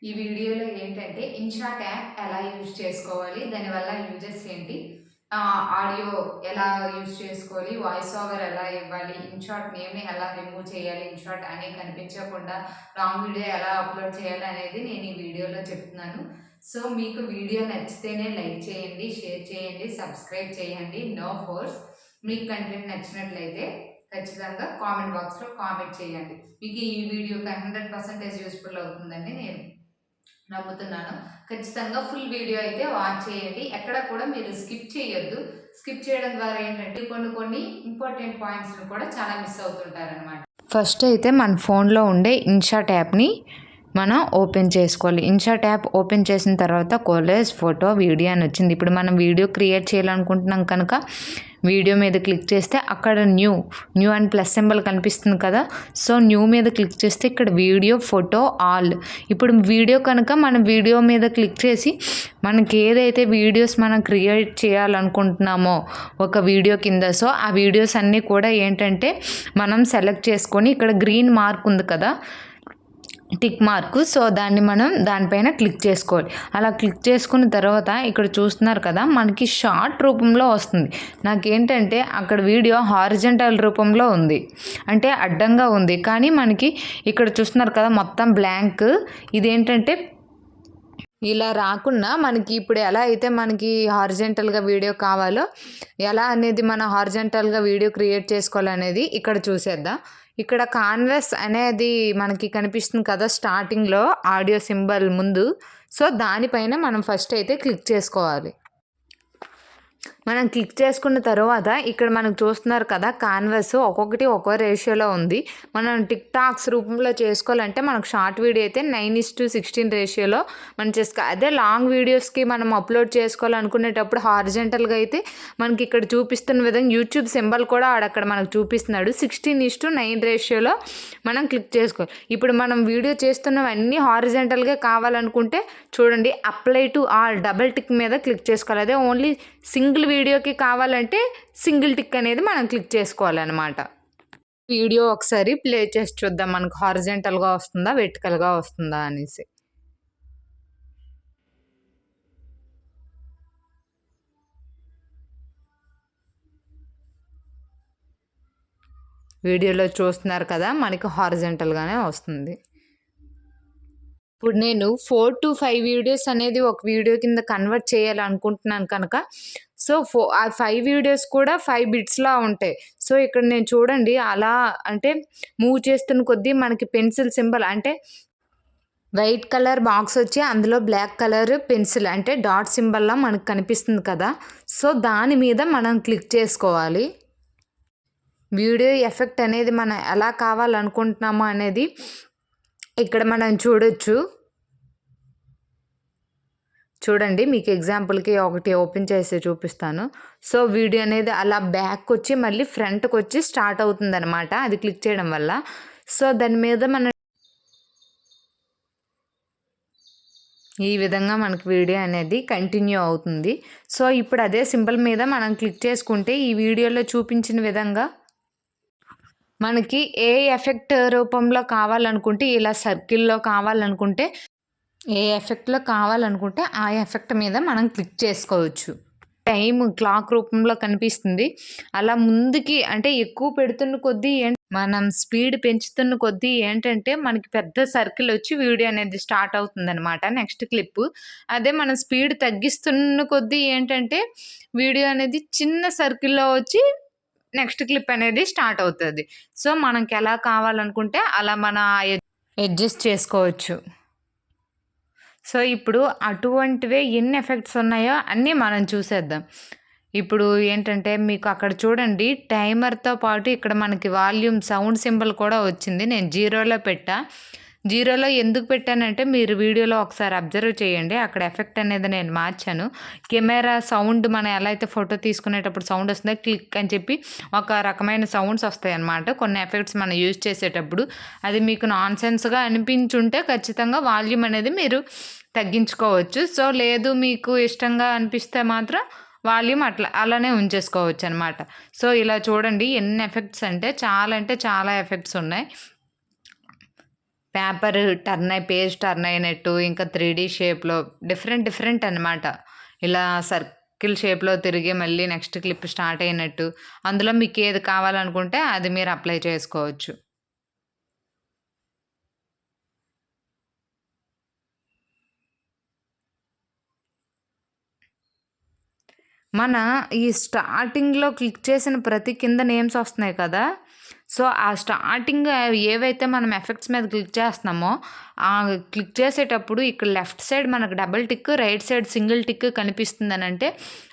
ఈ వీడియోలో ఏంటంటే ఇన్‌షాట్ యాప్ ఎలా యూజ్ చేసుకోవాలి? దానివల్ల యూజెస్ ఏంటి? ఆడియో ఎలా యూజ్ చేసుకోవాలి? వాయిస్ ఓవర్ ఎలా ఇవ్వాలి? ఇన్‌షాట్ నేమ్‌ని ఎలా రిమూవ్ చేయాలి? ఇన్‌షాట్ అని కనిపించకుండా రాంగ్ వీడియో ఎలా అప్‌లోడ్ చేయాలి అనేది నేను ఈ వీడియోలో చెప్తున్నాను. సో, మీకు వీడియో నచ్చితేనే లైక్ చేయండి, షేర్ చేయండి, సబ్స్క్రైబ్ చేయండి. No force. మీకు కంటెంట్ నచ్చినట్లయితే ఖచ్చితంగా కామెంట్ బాక్స్‌లో కామెంట్ చేయండి. మీకు ఈ వీడియో 100% యూజ్‌ఫుల్ అవుతుందని నేను నమ్ముతున్నాను. ఖచ్చితంగా ఫుల్ వీడియో అయితే వాచ్ చేయండి. ఎక్కడ కూడా మీరు స్కిప్ చేయొద్దు. స్కిప్ చేయడం ద్వారా ఏంటంటే కొన్ని ఇంపార్టెంట్ పాయింట్స్‌ని కూడా చాలా మిస్ అవుతుంటారనమాట. ఫస్ట్ అయితే మన ఫోన్‌లో ఉండే ఇన్‌షాట్ యాప్‌ని మనం ఓపెన్ చేసుకోవాలి. ఇన్‌షాట్ యాప్ ఓపెన్ చేసిన తర్వాత కొలేజ్ ఫోటో వీడియో అని వచ్చింది. ఇప్పుడు మనం వీడియో క్రియేట్ చేయాలనుకుంటున్నాం కనుక వీడియో మీద క్లిక్ చేస్తే అక్కడ న్యూ అని ప్లస్ సింబల్ కనిపిస్తుంది కదా. సో న్యూ మీద క్లిక్ చేస్తే ఇక్కడ వీడియో ఫోటో ఆల్. ఇప్పుడు వీడియో కనుక మనం వీడియో మీద క్లిక్ చేసి మనకి ఏదైతే వీడియోస్ మనం క్రియేట్ చేయాలనుకుంటున్నామో ఒక వీడియో కింద, సో ఆ వీడియోస్ అన్నీ కూడా ఏంటంటే మనం సెలెక్ట్ చేసుకొని ఇక్కడ గ్రీన్ మార్క్ ఉంది కదా, టిక్ మార్కు. సో దాన్ని మనం దానిపైన క్లిక్ చేసుకోవాలి. అలా క్లిక్ చేసుకున్న తర్వాత ఇక్కడ చూస్తున్నారు కదా, మనకి షార్ట్ రూపంలో వస్తుంది. నాకేంటంటే అక్కడ వీడియో హారిజంటల్ రూపంలో ఉంది, అంటే అడ్డంగా ఉంది. కానీ మనకి ఇక్కడ చూస్తున్నారు కదా మొత్తం బ్లాంక్. ఇదేంటంటే ఇలా రాకుండా మనకి ఇప్పుడు ఎలా అయితే మనకి హారిజంటల్గా వీడియో కావాలో ఎలా అనేది మన హారిజంటల్గా వీడియో క్రియేట్ చేసుకోవాలనేది ఇక్కడ చూసేద్దాం. ఇక్కడ కాన్వాస్ అనేది మనకి కనిపిస్తుంది కదా స్టార్టింగ్లో ఆడియో సింబల్ ముందు. సో దానిపైన మనం ఫస్ట్ అయితే క్లిక్ చేసుకోవాలి. మనం క్లిక్ చేసుకున్న తర్వాత ఇక్కడ మనకు చూస్తున్నారు కదా కాన్వాస్ ఒక్కొక్కటి ఒక్కో రేషియోలో ఉంది. మనం టిక్ టాక్స్ రూపంలో చేసుకోవాలంటే మనకు షార్ట్ వీడియో అయితే 9:16 రేషియోలో మనం అదే లాంగ్ వీడియోస్కి మనం అప్లోడ్ చేసుకోవాలనుకునేటప్పుడు హారిజంటల్గా అయితే మనకి ఇక్కడ చూపిస్తున్న విధంగా యూట్యూబ్ సింబల్ కూడా అక్కడ మనకు చూపిస్తున్నాడు. 16:9 రేషియోలో మనం క్లిక్ చేసుకోవాలి. ఇప్పుడు మనం వీడియో చేస్తున్నవన్నీ హారిజంటల్గా కావాలనుకుంటే చూడండి, apply to all double tick మీద క్లిక్ చేసుకోవాలి. అదే ఓన్లీ సింగిల్ వీడియోకి కావాలంటే సింగిల్ టిక్ అనేది మనం క్లిక్ చేసుకోవాలన్నమాట. వీడియో ఒకసారి ప్లే చేసి చూద్దాం మనకు హారిజంటల్గా వస్తుందా వెర్టికల్గా వస్తుందా అనేసి. వీడియోలో చూస్తున్నారు కదా మనకి హారిజంటల్గానే వస్తుంది. ఇప్పుడు నేను 4 to 5 వీడియోస్ అనేది ఒక వీడియో కింద కన్వర్ట్ చేయాలనుకుంటున్నాను కనుక, సో ఆ 5 వీడియోస్ కూడా 5 బిట్స్‌లా ఉంటాయి. సో ఇక్కడ నేను చూడండి అలా అంటే మూవ్ చేస్తున్న కొద్దీ మనకి పెన్సిల్ సింబల్ అంటే వైట్ కలర్ బాక్స్ వచ్చి అందులో బ్లాక్ కలర్ పెన్సిల్ అంటే డాట్ సింబల్‌లా మనకు కనిపిస్తుంది కదా. సో దాని మీద మనం క్లిక్ చేసుకోవాలి. వీడియో ఎఫెక్ట్ అనేది మనం ఎలా కావాలనుకుంటున్నామో అనేది ఇక్కడ మనం చూడొచ్చు. చూడండి మీకు ఎగ్జాంపుల్‌కి ఒకటి ఓపెన్ చేసి చూపిస్తాను. సో వీడియో అనేది అలా బ్యాక్ వచ్చి మళ్ళీ ఫ్రంట్‌కి వచ్చి స్టార్ట్ అవుతుందనమాట అది క్లిక్ చేయడం వల్ల. సో దాని మీద మనం ఈ విధంగా మనకి వీడియో అనేది కంటిన్యూ అవుతుంది. సో ఇప్పుడు అదే సింబల్ మీద మనం క్లిక్ చేసుకుంటే ఈ వీడియోలో చూపించిన విధంగా మనకి ఏ ఎఫెక్ట్ రూపంలో కావాలనుకుంటే ఇలా సర్కిల్‌లో కావాలనుకుంటే ఏ ఎఫెక్ట్‌లో కావాలనుకుంటే ఆ ఎఫెక్ట్ మీద మనం క్లిక్ చేసుకోవచ్చు. టైమ్ క్లాక్ రూపంలో కనిపిస్తుంది. అలా ముందుకి అంటే ఎక్కువ పెడుతున్న కొద్దీ మనం స్పీడ్ పెంచుతున్న కొద్దీ ఏంటంటే మనకి పెద్ద సర్కిల్ వచ్చి వీడియో అనేది స్టార్ట్ అవుతుందనమాట నెక్స్ట్ క్లిప్. అదే మనం స్పీడ్ తగ్గిస్తున్న కొద్దీ ఏంటంటే వీడియో అనేది చిన్న సర్కిల్‌లో వచ్చి నెక్స్ట్ క్లిప్ అనేది స్టార్ట్ అవుతది. సో మనకి ఎలా కావాలనుకుంటే అలా మన అడ్జస్ట్ చేసుకోవచ్చు. సో ఇప్పుడు అటువంటివే ఎన్ని ఎఫెక్ట్స్ ఉన్నాయో అన్నీ మనం చూసేద్దాం. ఇప్పుడు ఏంటంటే మీకు అక్కడ చూడండి టైమర్‌తో పాటు ఇక్కడ మనకి వాల్యూమ్ సౌండ్ సింబల్ కూడా వచ్చింది. నేను 0లో పెట్టా. 0లో ఎందుకు పెట్టానంటే మీరు వీడియోలో ఒకసారి అబ్జర్వ్ చేయండి. అక్కడ ఎఫెక్ట్ అనేది నేను మార్చాను. కెమెరా సౌండ్ మనం ఎలా అయితే ఫోటో తీసుకునేటప్పుడు సౌండ్ వస్తుందో క్లిక్ అని చెప్పి ఒక రకమైన సౌండ్స్ వస్తాయన్నమాట కొన్ని ఎఫెక్ట్స్ మనం యూజ్ చేసేటప్పుడు. అది మీకు నాన్‌సెన్స్‌గా అనిపించుంటే ఖచ్చితంగా వాల్యూమ్ అనేది మీరు తగ్గించుకోవచ్చు. సో లేదు మీకు ఇష్టంగా అనిపిస్తే మాత్రం వాల్యూమ్ అలానే ఉంచేసుకోవచ్చు అనమాట. సో ఇలా చూడండి ఎన్ని ఎఫెక్ట్స్ అంటే చాలా ఎఫెక్ట్స్ ఉన్నాయి. పేపర్ పేజ్ టర్న్ అయినట్టు, ఇంకా 3D షేప్‌లో డిఫరెంట్ అనమాట. ఇలా సర్కిల్ షేప్‌లో తిరిగి మళ్ళీ నెక్స్ట్ క్లిప్ స్టార్ట్ అయినట్టు. అందులో మీకేది కావాలనుకుంటే అది మీరు అప్లై చేసుకోవచ్చు. మన ఈ స్టార్టింగ్‌లో క్లిక్ చేసిన ప్రతి కింద నేమ్స్ వస్తున్నాయి కదా! సో, ఆ స్టార్టింగ్ ఏవైతే మనం ఎఫెక్ట్స్ మీద క్లిక్ చేస్తున్నామో, క్లిక్ చేసేటప్పుడు ఇక్కడ లెఫ్ట్ సైడ్ మనకు double tick, right side single tick కనిపిస్తుందనంటే,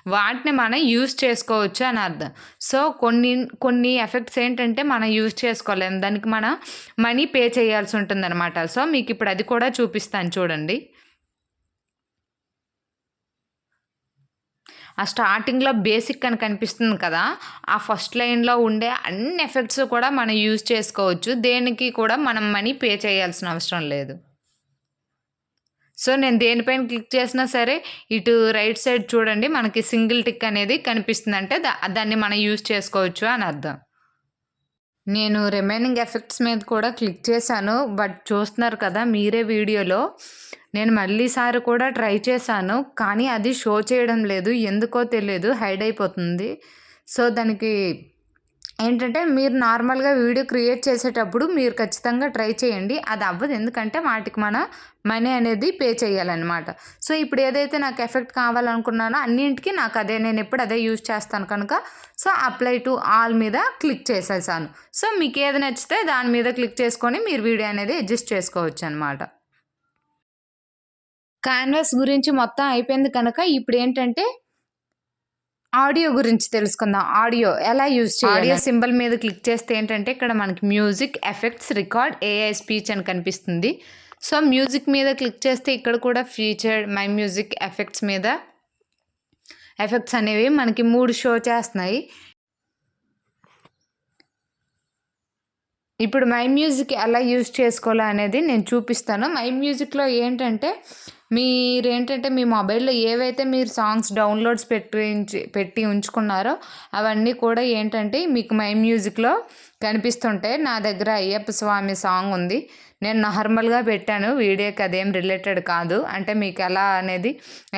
వాటిని మనం యూజ్ చేసుకోవచ్చు అని అర్థం. సో, కొన్ని ఎఫెక్ట్స్ ఏంటంటే మనం యూజ్ చేసుకోలేం. దానికి మనం మనీ పే చేయాల్సి ఉంటుందనమాట. సో, మీకిప్పుడు అది కూడా చూపిస్తాను చూడండి. ఆ స్టార్టింగ్‌లో బేసిక్ అని కనిపిస్తుంది కదా! ఆ ఫస్ట్ లైన్‌లో ఉండే అన్ని ఎఫెక్ట్స్ కూడా మనం యూజ్ చేసుకోవచ్చు. దేనికి కూడా మనం మనీ పే చేయాల్సిన అవసరం లేదు. సో, నేను దేనిపైన క్లిక్ చేసినా సరే, ఇటు రైట్ సైడ్ చూడండి మనకి సింగిల్ టిక్ అనేది కనిపిస్తుంది. అంటే దాన్ని మనం యూజ్ చేసుకోవచ్చు అని అర్థం. నేను రిమైనింగ్ ఎఫెక్ట్స్ మీద కూడా క్లిక్ చేశాను. బట్ చూస్తున్నారు కదా మీరే వీడియోలో. నేను మళ్ళీసారి కూడా ట్రై చేశాను. కానీ అది షో చేయడం లేదు. ఎందుకో తెలియదు. హైడ్ అయిపోతుంది. సో, దానికి ఏంటంటే మీరు నార్మల్‌గా వీడియో క్రియేట్ చేసేటప్పుడు మీరు ఖచ్చితంగా ట్రై చేయండి. అది అవ్వదు. ఎందుకంటే వాటికి మనం మనీ అనేది పే చేయాలనమాట. సో, ఇప్పుడు ఏదైతే నాకు ఎఫెక్ట్ కావాలనుకున్నానో అన్నింటికి నాకు అదే నేనెప్పుడు అదే యూజ్ చేస్తాను కనుక సో, అప్లై టు ఆల్ మీద క్లిక్ చేసేసాను. సో, మీకేది నచ్చితే దాని మీద క్లిక్ చేసుకొని మీరు వీడియో అనేది అడ్జస్ట్ చేసుకోవచ్చనమాట. కాన్వాస్ గురించి మొత్తం అయిపోయింది కనుక ఇప్పుడేంటంటే ఆడియో గురించి తెలుసుకుందాం. ఆడియో ఎలా యూజ్ చేయాలి? ఆడియో సింబల్ మీద క్లిక్ చేస్తే ఏంటంటే ఇక్కడ మనకి music, effects, record, AI speech అని కనిపిస్తుంది. సో, మ్యూజిక్ మీద క్లిక్ చేస్తే ఇక్కడ కూడా ఫీచర్డ్, మై మ్యూజిక్, ఎఫెక్ట్స్ మీద ఎఫెక్ట్స్ అనేవి మనకి 3 షో చేస్తున్నాయి. ఇప్పుడు మై మ్యూజిక్ ఎలా యూజ్ చేసుకోవాలో అనేది నేను చూపిస్తాను. మై మ్యూజిక్‌లో ఏంటంటే మీరేంటంటే మీ మొబైల్‌లో ఏవైతే మీరు సాంగ్స్ డౌన్‌లోడ్స్ పెట్టి ఉంచుకున్నారో అవన్నీ కూడా ఏంటంటే మీకు మై మ్యూజిక్‌లో కనిపిస్తుంటాయి. నా దగ్గర అయ్యప్ప స్వామి సాంగ్ ఉంది. నేను నార్మల్‌గా పెట్టాను. వీడియోకి అదేం రిలేటెడ్ కాదు. అంటే మీకు ఎలా అనేది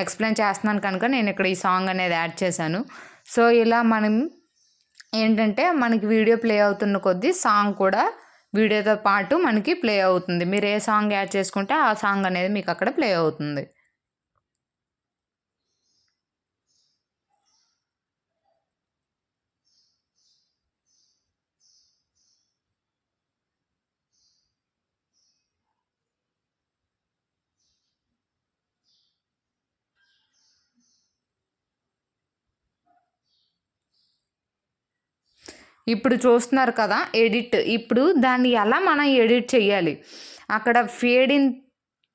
ఎక్స్‌ప్లెయిన్ చేస్తున్నాను కనుక నేను ఇక్కడ ఈ సాంగ్ అనేది యాడ్ చేశాను. సో, ఇలా మనం ఏంటంటే మనకి వీడియో ప్లే అవుతున్న కొద్దీ సాంగ్ కూడా వీడియోతో పాటు మనకి ప్లే అవుతుంది. మీరు ఏ సాంగ్ యాడ్ చేసుకుంటే ఆ సాంగ్ అనేది మీకు అక్కడ ప్లే అవుతుంది. ఇప్పుడు చూస్తున్నారు కదా ఎడిట్. ఇప్పుడు దాన్ని ఎలా మనం ఎడిట్ చేయాలి? అక్కడ ఫేడ్ ఇన్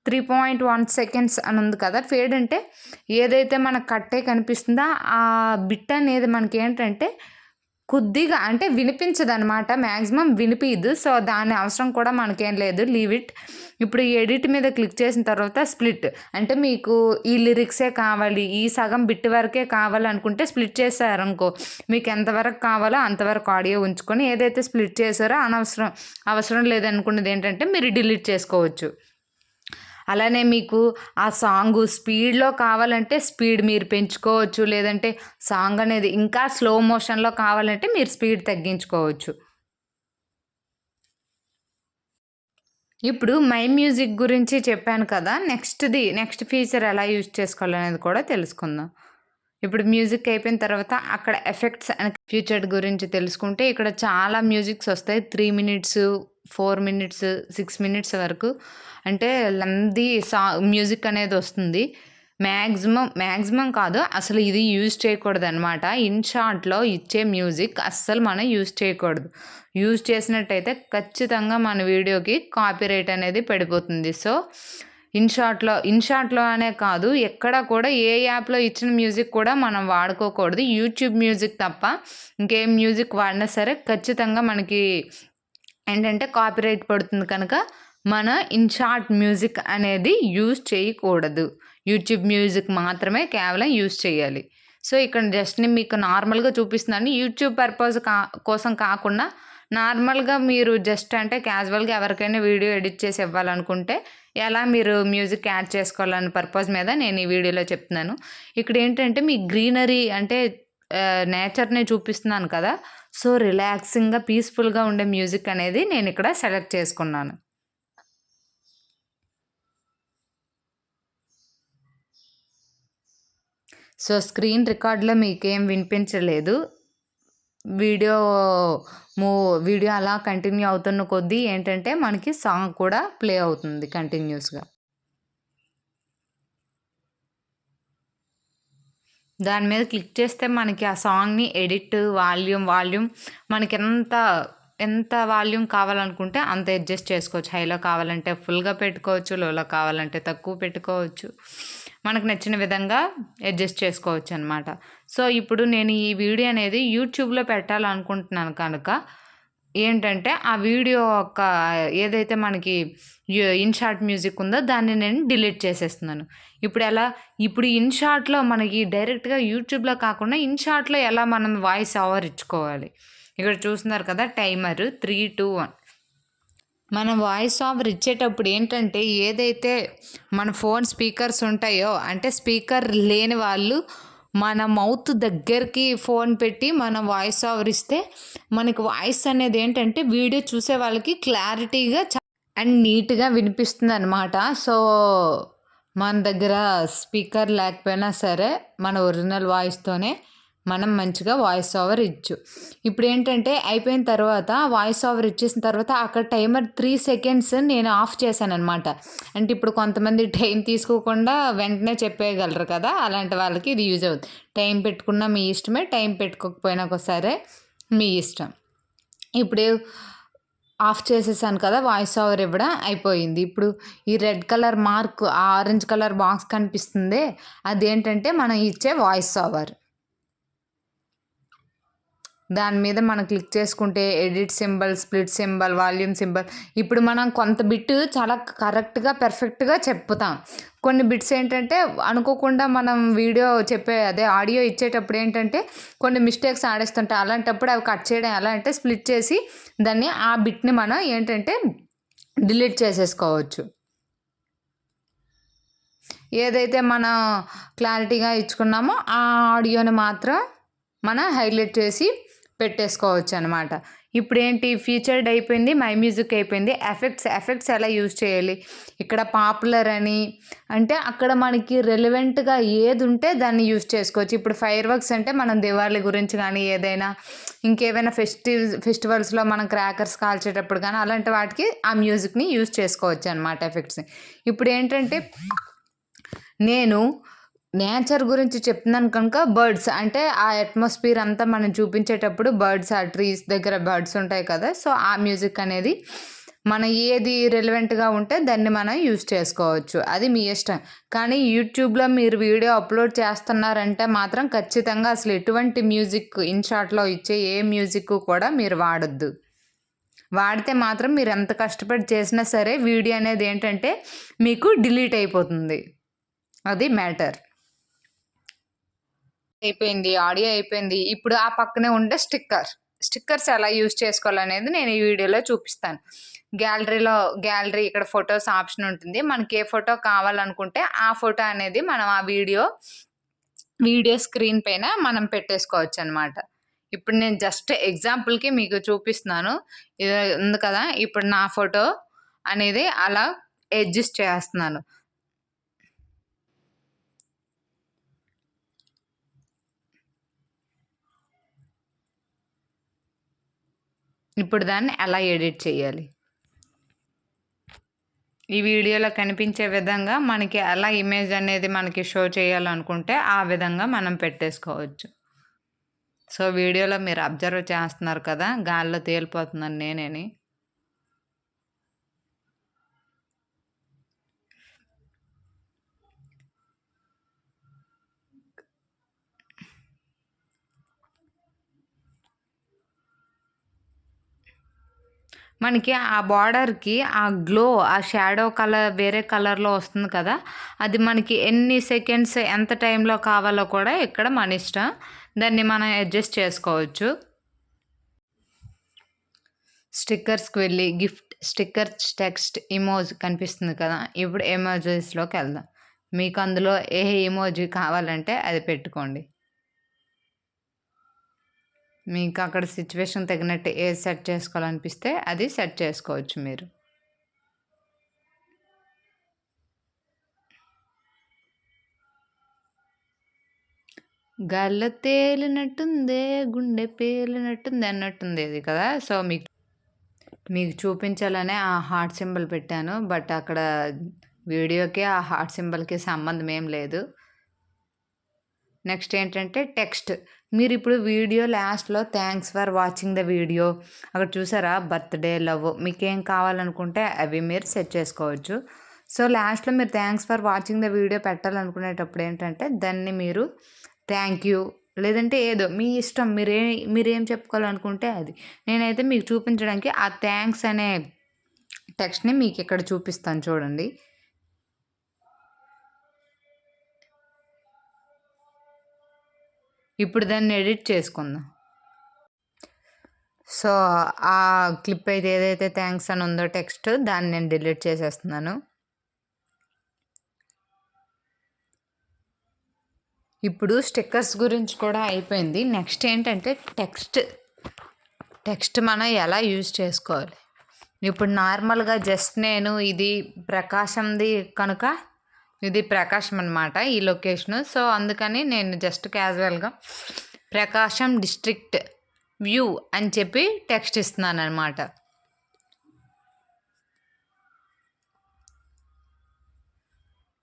3.1 సెకండ్స్ అని ఉంది కదా! ఫేడ్ అంటే ఏదైతే మనకు కట్టే కనిపిస్తుందో ఆ బిట్ అనేది మనకేంటంటే కొద్దిగా అంటే వినిపించదనమాట. మ్యాక్సిమం వినిపియదు. సో, దాని అవసరం కూడా మనకేం లేదు. Leave it. ఇప్పుడు ఈ ఎడిట్ మీద క్లిక్ చేసిన తర్వాత స్ప్లిట్. అంటే మీకు ఈ లిరిక్సే కావాలి, ఈ సగం బిట్ వరకే కావాలనుకుంటే స్ప్లిట్ చేశారనుకో, మీకు ఎంతవరకు కావాలో అంతవరకు ఆడియో ఉంచుకొని ఏదైతే స్ప్లిట్ చేశారో అవసరం లేదనుకున్నది ఏంటంటే మీరు డిలీట్ చేసుకోవచ్చు. అలానే మీకు ఆ సాంగు స్పీడ్‌లో కావాలంటే స్పీడ్ మీరు పెంచుకోవచ్చు. లేదంటే సాంగ్ అనేది ఇంకా స్లో మోషన్‌లో కావాలంటే మీరు స్పీడ్ తగ్గించుకోవచ్చు. ఇప్పుడు మై మ్యూజిక్ గురించి చెప్పాను కదా! నెక్స్ట్ ఫీచర్ ఎలా యూజ్ చేసుకోవాలనేది కూడా తెలుసుకుందాం. ఇప్పుడు మ్యూజిక్ అయిపోయిన తర్వాత అక్కడ ఎఫెక్ట్స్ అండ్ ఫీచర్డ్ గురించి తెలుసుకుంటే ఇక్కడ చాలా మ్యూజిక్స్ వస్తాయి. 3 మినిట్స్, 4 మినిట్స్, 6 మినిట్స్ వరకు అంటే లెంతీ మ్యూజిక్ అనేది వస్తుంది. మ్యాక్సిమం కాదు అసలు ఇది యూజ్ చేయకూడదనమాట. ఇన్‌షార్ట్‌లో ఇచ్చే మ్యూజిక్ అస్సలు మనం యూజ్ చేయకూడదు. యూజ్ చేసినట్టయితే ఖచ్చితంగా మన వీడియోకి కాపీరైట్ అనేది పడిపోతుంది. సో, ఇన్‌షార్ట్‌లో అనే కాదు ఎక్కడ కూడా ఏ యాప్‌లో ఇచ్చిన మ్యూజిక్ కూడా మనం వాడుకోకూడదు. యూట్యూబ్ మ్యూజిక్ తప్ప ఇంకేం మ్యూజిక్ వాడినా సరే ఖచ్చితంగా మనకి ఏంటంటే కాపీరైట్ పడుతుంది కనుక మన ఇన్‌షార్ట్ మ్యూజిక్ అనేది యూజ్ చేయకూడదు. యూట్యూబ్ మ్యూజిక్ మాత్రమే కేవలం యూజ్ చేయాలి. సో, ఇక్కడ జస్ట్ నేను మీకు నార్మల్‌గా చూపిస్తున్నాను. యూట్యూబ్ పర్పస్ కోసం కాకుండా నార్మల్‌గా మీరు జస్ట్ అంటే క్యాజువల్‌గా ఎవరికైనా వీడియో ఎడిట్ చేసి ఇవ్వాలనుకుంటే, ఎలా మీరు మ్యూజిక్ యాడ్ చేసుకోవాలన్న పర్పస్ మీద నేను ఈ వీడియోలో చెప్తున్నాను. ఇక్కడేంటంటే మీ గ్రీనరీ అంటే నేచర్‌ని చూపిస్తున్నాను కదా! సో, రిలాక్సింగ్‌గా, పీస్‌ఫుల్‌గా ఉండే మ్యూజిక్ అనేది నేనిక్కడ సెలెక్ట్ చేసుకున్నాను. సో, స్క్రీన్ రికార్డ్‌లో మీకేం వినిపించలేదు. వీడియో మూ వీడియో అలా కంటిన్యూ అవుతున్న కొద్దీ ఏంటంటే, మనకి సాంగ్ కూడా ప్లే అవుతుంది కంటిన్యూస్‌గా. దాని మీద క్లిక్ చేస్తే మనకి ఆ సాంగ్‌ని ఎడిట్, వాల్యూమ్ మనకెంత ఎంత వాల్యూమ్ కావాలనుకుంటే అంత అడ్జస్ట్ చేసుకోవచ్చు. హైలో కావాలంటే ఫుల్‌గా పెట్టుకోవచ్చు. లోలో కావాలంటే తక్కువ పెట్టుకోవచ్చు. మనకు నచ్చిన విధంగా అడ్జస్ట్ చేసుకోవచ్చనమాట. సో, ఇప్పుడు నేను ఈ వీడియో అనేది యూట్యూబ్‌లో పెట్టాలనుకుంటున్నాను కనుక ఏంటంటే, ఆ వీడియో యొక్క ఏదైతే మనకి ఇన్‌షార్ట్ మ్యూజిక్ ఉందో దాన్ని నేను డిలీట్ చేసేస్తున్నాను. ఇప్పుడు ఇన్‌షార్ట్‌లో మనకి డైరెక్ట్‌గా యూట్యూబ్‌లో కాకుండా ఇన్‌షార్ట్‌లో ఎలా మనం వాయిస్ ఓవర్ ఇచ్చుకోవాలి. ఇక్కడ చూస్తున్నారు కదా! టైమరు 3, 2, 1 మనం వాయిస్ ఓవర్ ఇచ్చేటప్పుడు ఏంటంటే, ఏదైతే మన ఫోన్ స్పీకర్స్ ఉంటాయో అంటే స్పీకర్ లేని వాళ్ళు మన మౌత్ దగ్గరికి ఫోన్ పెట్టి మనం వాయిస్ ఓవర్ ఇస్తే మనకి వాయిస్ అనేది ఏంటంటే వీడియో చూసే వాళ్ళకి క్లారిటీగా అండ్ నీట్‌గా వినిపిస్తుందనమాట. సో, మన దగ్గర స్పీకర్ లేకపోయినా సరే మన ఒరిజినల్ వాయిస్‌తోనే మనం మంచిగా వాయిస్ ఓవర్ ఇచ్చు. ఇప్పుడేంటంటే అయిపోయిన తర్వాత వాయిస్ ఓవర్ ఇచ్చేసిన తర్వాత అక్కడ టైమర్ 3 సెకండ్స్ నేను ఆఫ్ చేశాననమాట. అంటే ఇప్పుడు కొంతమంది టైం తీసుకోకుండా వెంటనే చెప్పేయగలరు కదా! అలాంటి వాళ్ళకి ఇది యూజ్ అవుద్ది. టైం పెట్టుకున్నా మీ ఇష్టమే. టైం పెట్టుకోకపోయినా సరే మీ ఇష్టం. ఇప్పుడు ఆఫ్ చేసేసాను కదా! వాయిస్ ఓవర్ ఇవ్వడం అయిపోయింది. ఇప్పుడు ఈ రెడ్ కలర్ మార్క్, ఆ ఆరెంజ్ కలర్ బాక్స్ కనిపిస్తుందే అదేంటంటే మనం ఇచ్చే వాయిస్ ఓవర్. దాని మీద మనం క్లిక్ చేసుకుంటే edit symbol, split symbol, volume symbol ఇప్పుడు మనం కొంత బిట్ చాలా కరెక్ట్‌గా, పెర్ఫెక్ట్‌గా చెప్పుతాం. కొన్ని బిట్స్ ఏంటంటే అనుకోకుండా మనం వీడియో అదే ఆడియో ఇచ్చేటప్పుడు ఏంటంటే కొన్ని మిస్టేక్స్ ఆడేస్తుంటాయి. అలాంటప్పుడు అవి కట్ చేయడం ఎలా అంటే స్ప్లిట్ చేసి దాన్ని ఆ బిట్‌ని మనం ఏంటంటే డిలీట్ చేసేసుకోవచ్చు. ఏదైతే మనం క్లారిటీగా ఇచ్చుకున్నామో ఆ ఆడియోని మాత్రం మనం హైలైట్ చేసి పెట్టేసుకోవచ్చనమాట. ఇప్పుడేంటి ఫీచర్డ్ అయిపోయింది. మై మ్యూజిక్ అయిపోయింది. ఎఫెక్ట్స్ ఎలా యూజ్ చేయాలి? ఇక్కడ పాపులర్ అని అంటే అక్కడ మనకి రెలెవెంట్‌గా ఏదుంటే దాన్ని యూజ్ చేసుకోవచ్చు. ఇప్పుడు ఫైర్ వర్క్స్ అంటే మనం దివాళీ గురించి గానీ, ఏదైనా ఇంకేవైనా ఫెస్టివల్స్‌లో మనం క్రాకర్స్ కాల్చేటప్పుడు గానీ, అలాంటి వాటికి ఆ మ్యూజిక్‌ని యూజ్ చేసుకోవచ్చనమాట ఎఫెక్ట్స్‌ని. ఇప్పుడేంటంటే నేను నేచర్ గురించి చెప్తున్నాను కనుక బర్డ్స్ అంటే ఆ అట్మాస్ఫియర్ అంతా మనం చూపించేటప్పుడు బర్డ్స్ ఆ ట్రీస్ దగ్గర బర్డ్స్ ఉంటాయి కదా! సో, ఆ మ్యూజిక్ అనేది మన ఏది రెలెవెంట్‌గా ఉంటే దాన్ని మనం యూజ్ చేసుకోవచ్చు. అది మీ ఇష్టం. కానీ యూట్యూబ్‌లో మీరు వీడియో అప్‌లోడ్ చేస్తున్నారంటే మాత్రం ఖచ్చితంగా అసలు ఎటువంటి మ్యూజిక్ ఇన్‌షార్ట్‌లో ఇచ్చే ఏ మ్యూజిక్ కూడా మీరు వాడొద్దు. వాడితే మాత్రం మీరు ఎంత కష్టపడి చేసినా సరే వీడియో అనేది ఏంటంటే మీకు డిలీట్ అయిపోతుంది. అది మ్యాటర్. అయిపోయింది. ఆడియో అయిపోయింది. ఇప్పుడు ఆ పక్కనే ఉండే స్టిక్కర్స్ ఎలా యూజ్ చేసుకోవాలనేది నేను ఈ వీడియోలో చూపిస్తాను. గ్యాలరీ ఇక్కడ ఫోటోస్ ఆప్షన్ ఉంటుంది. మనకి ఏ ఫోటో కావాలనుకుంటే ఆ ఫోటో అనేది మనం ఆ వీడియో స్క్రీన్ పైన మనం పెట్టేసుకోవచ్చనమాట. ఇప్పుడు నేను జస్ట్ ఎగ్జాంపుల్‌కి మీకు చూపిస్తున్నాను. ఇది ఉంది కదా! ఇప్పుడు నా ఫోటో అనేది అలా అడ్జస్ట్ చేస్తున్నాను. ఇప్పుడు దాన్ని ఎలా ఎడిట్ చేయాలి? ఈ వీడియోలో కనిపించే విధంగా మనకి ఎలా ఇమేజ్ అనేది మనకి షో చేయాలనుకుంటే ఆ విధంగా మనం పెట్టేసుకోవచ్చు. సో, వీడియోలో మీరు అబ్జర్వ్ చేస్తున్నారు కదా! గాల్లో తేలిపోతున్నాను నేనేని. మనకి ఆ బార్డర్‌కి ఆ గ్లో, ఆ షాడో కలర్ వేరే కలర్‌లో వస్తుంది కదా! అది మనకి ఎన్ని సెకండ్స్, ఎంత టైంలో కావాలో కూడా ఇక్కడ మన ఇష్టం. దాన్ని మనం అడ్జస్ట్ చేసుకోవచ్చు. స్టిక్కర్స్‌కి వెళ్ళి గిఫ్ట్ స్టిక్కర్ టెక్స్ట్ ఎమోజి కనిపిస్తుంది కదా! ఇప్పుడు ఎమోజిస్‌లోకి వెళ్దాం. మీకు అందులో ఏ ఎమోజి కావాలంటే అది పెట్టుకోండి. మీకు అక్కడ సిట్యుయేషన్ తగినట్టు ఏది సెట్ చేసుకోవాలనిపిస్తే అది సెట్ చేసుకోవచ్చు మీరు. గాల్లో తేలినట్టుందే గుండె పేలినట్టుంది అన్నట్టుంది ఇది కదా! సో, మీకు చూపించాలనే ఆ హార్ట్ సింబల్ పెట్టాను. బట్ అక్కడ వీడియోకి ఆ హార్ట్ సింబల్‌కి సంబంధం ఏం లేదు. నెక్స్ట్ ఏంటంటే టెక్స్ట్. మీరిప్పుడు వీడియో లాస్ట్‌లో thanks for watching the video అక్కడ చూసారా బర్త్‌డే, లవ్ మీకేం కావాలనుకుంటే అవి మీరు సెట్ చేసుకోవచ్చు. సో, లాస్ట్‌లో మీరు thanks for watching the video పెట్టాలనుకునేటప్పుడు ఏంటంటే దాన్ని మీరు థ్యాంక్ యూ లేదంటే ఏదో మీ ఇష్టం మీరేం చెప్పుకోవాలనుకుంటే అది. నేనైతే మీకు చూపించడానికి ఆ థాంక్స్ అనే టెక్స్ట్‌ని మీకిక్కడ చూపిస్తాను చూడండి. ఇప్పుడు దాన్ని ఎడిట్ చేసుకుందాం. సో, ఆ క్లిప్ అయితే ఏదైతే థాంక్స్ అని ఉందో టెక్స్ట్ దాన్ని నేను డిలీట్ చేసేస్తున్నాను. ఇప్పుడు స్టిక్కర్స్ గురించి కూడా అయిపోయింది. నెక్స్ట్ ఏంటంటే టెక్స్ట్ మనం ఎలా యూజ్ చేసుకోవాలి. ఇప్పుడు నార్మల్‌గా జస్ట్ నేను ఇది ప్రకాశంది కనుక ఇది ప్రకాశం అనమాట ఈ లొకేషను. సో, అందుకని నేను జస్ట్ క్యాజువల్‌గా ప్రకాశం డిస్ట్రిక్ట్ వ్యూ అని చెప్పి టెక్స్ట్ ఇస్తున్నాననమాట.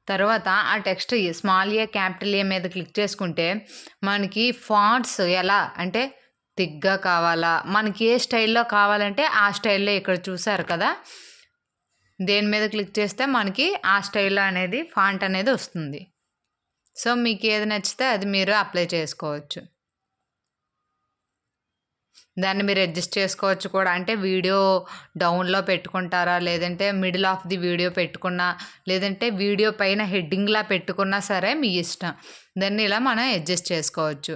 తర్వాత ఆ టెక్స్ట్ స్మాల్ ఏ, క్యాపిటల్ ఏ మీద క్లిక్ చేసుకుంటే మనకి ఫాంట్స్ ఎలా అంటే థిక్‌గా కావాలా, మనకి ఏ స్టైల్‌లో కావాలంటే ఆ స్టైల్‌లో ఇక్కడ చూసారు కదా! దేని మీద క్లిక్ చేస్తే మనకి ఆ స్టైల్‌లో అనేది ఫాంట్ అనేది వస్తుంది. సో, మీకు ఏది నచ్చితే అది మీరు అప్లై చేసుకోవచ్చు. దాన్ని మీరు అడ్జస్ట్ చేసుకోవచ్చు కూడా. అంటే వీడియో డౌన్‌లో పెట్టుకుంటారా? లేదంటే మిడిల్ ఆఫ్ ది వీడియో పెట్టుకున్నా, లేదంటే వీడియో పైన హెడ్డింగ్‌లా పెట్టుకున్నా సరే మీ ఇష్టం. దాన్ని ఇలా మనం అడ్జస్ట్ చేసుకోవచ్చు.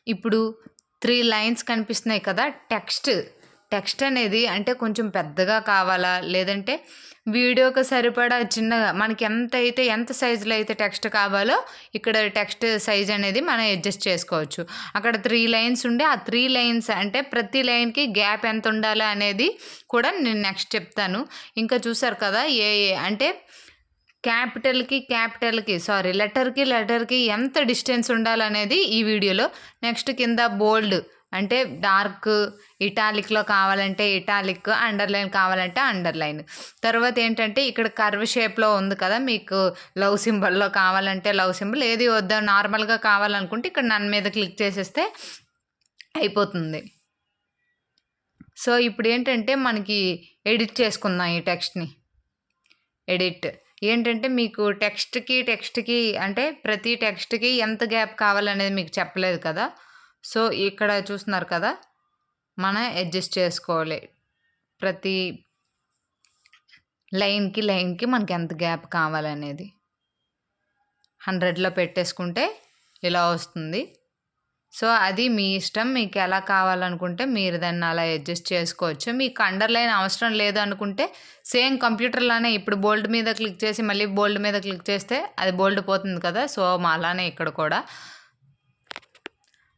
ఇప్పుడు 3 లైన్స్ కనిపిస్తున్నాయి కదా! టెక్స్ట్ అనేది అంటే కొంచెం పెద్దగా కావాలా? లేదంటే వీడియోకి సరిపడా చిన్నగా మనకి ఎంత సైజులో అయితే టెక్స్ట్ కావాలో ఇక్కడ టెక్స్ట్ సైజ్ అనేది మనం అడ్జస్ట్ చేసుకోవచ్చు. అక్కడ 3 లైన్స్ ఉండి ఆ 3 లైన్స్ అంటే ప్రతి లైన్‌కి గ్యాప్ ఎంత ఉండాలి అనేది కూడా నేను నెక్స్ట్ చెప్తాను. ఇంకా చూసారు కదా! అంటే లెటర్‌కి ఎంత డిస్టెన్స్ ఉండాలనేది ఈ వీడియోలో. నెక్స్ట్ కింద బోల్డ్ అంటే డార్క్, ఇటాలిక్‌లో కావాలంటే ఇటాలిక్, అండర్‌లైన్ కావాలంటే అండర్‌లైన్. తర్వాత ఏంటంటే ఇక్కడ కర్వ్ షేప్‌లో ఉంది కదా! మీకు లవ్ సింబల్‌లో కావాలంటే లవ్ సింబల్, ఏది వద్దా నార్మల్‌గా కావాలనుకుంటే ఇక్కడ నన్ మీద క్లిక్ చేసేస్తే అయిపోతుంది. సో, ఇప్పుడేంటంటే మనకి ఎడిట్ చేసుకుందాం ఈ టెక్స్ట్‌ని. ఎడిట్. ఏంటంటే మీకు టెక్స్ట్‌కి అంటే ప్రతి టెక్స్ట్‌కి ఎంత గ్యాప్ కావాలనేది మీకు చెప్పలేదు కదా! సో, ఇక్కడ చూస్తున్నారు కదా! మనం అడ్జస్ట్ చేసుకోవాలి. ప్రతి లైన్‌కి మనకి ఎంత గ్యాప్ కావాలనేది. 100లో పెట్టేసుకుంటే ఇలా వస్తుంది. సో, అది మీ ఇష్టం. మీకెలా కావాలనుకుంటే మీరు దాన్ని అలా అడ్జస్ట్ చేసుకోవచ్చు. మీకు అండర్‌లైన్ అవసరం లేదు అనుకుంటే సేమ్ కంప్యూటర్‌లానే ఇప్పుడు బోల్డ్ మీద క్లిక్ చేసి మళ్ళీ బోల్డ్ మీద క్లిక్ చేస్తే అది బోల్డ్ పోతుంది కదా! సో, అలానే ఇక్కడ కూడా.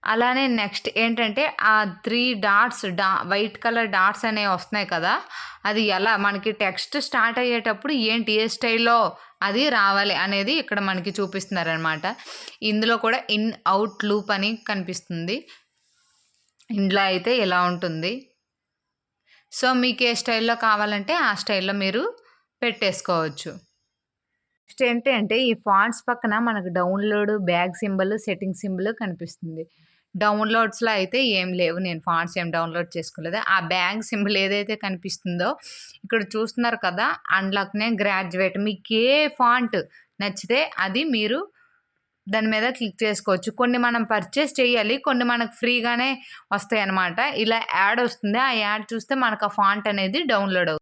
అలానే నెక్స్ట్ ఏంటంటే ఆ 3 డాట్స్ వైట్ కలర్ డాట్స్ అనేవి వస్తున్నాయి కదా! అది ఎలా మనకి టెక్స్ట్ స్టార్ట్ అయ్యేటప్పుడు ఏ స్టైల్‌లో అది రావాలి అనేది ఇక్కడ మనకి చూపిస్తున్నారనమాట. ఇందులో కూడా ఇన్, ఔట్ లూప్ అని కనిపిస్తుంది. ఇందులో అయితే ఇలా ఉంటుంది. సో, మీకు ఏ స్టైల్‌లో కావాలంటే ఆ స్టైల్‌లో మీరు పెట్టేసుకోవచ్చు. నెక్స్ట్ ఏంటి అంటే ఈ ఫాంట్స్ పక్కన మనకు download, back symbol, setting symbol కనిపిస్తుంది. డౌన్‌లోడ్స్‌లో అయితే ఏం లేవు. నేను ఫాంట్స్ ఏం డౌన్‌లోడ్ చేసుకోలేదు. ఆ బ్యాక్ సింబల్ ఏదైతే కనిపిస్తుందో ఇక్కడ చూస్తున్నారు కదా! అన్‌లాక్‌నే గ్రాడ్యుయేట్ మీకే ఫాంట్ నచ్చితే అది మీరు దాని మీద క్లిక్ చేసుకోవచ్చు. కొన్ని మనం పర్చేస్ చేయాలి. కొన్ని మనకు ఫ్రీగానే వస్తాయన్నమాట. ఇలా యాడ్ వస్తుంది. ఆ యాడ్ చూస్తే మనకు ఆ ఫాంట్ అనేది డౌన్‌లోడ్ అవుతుంది.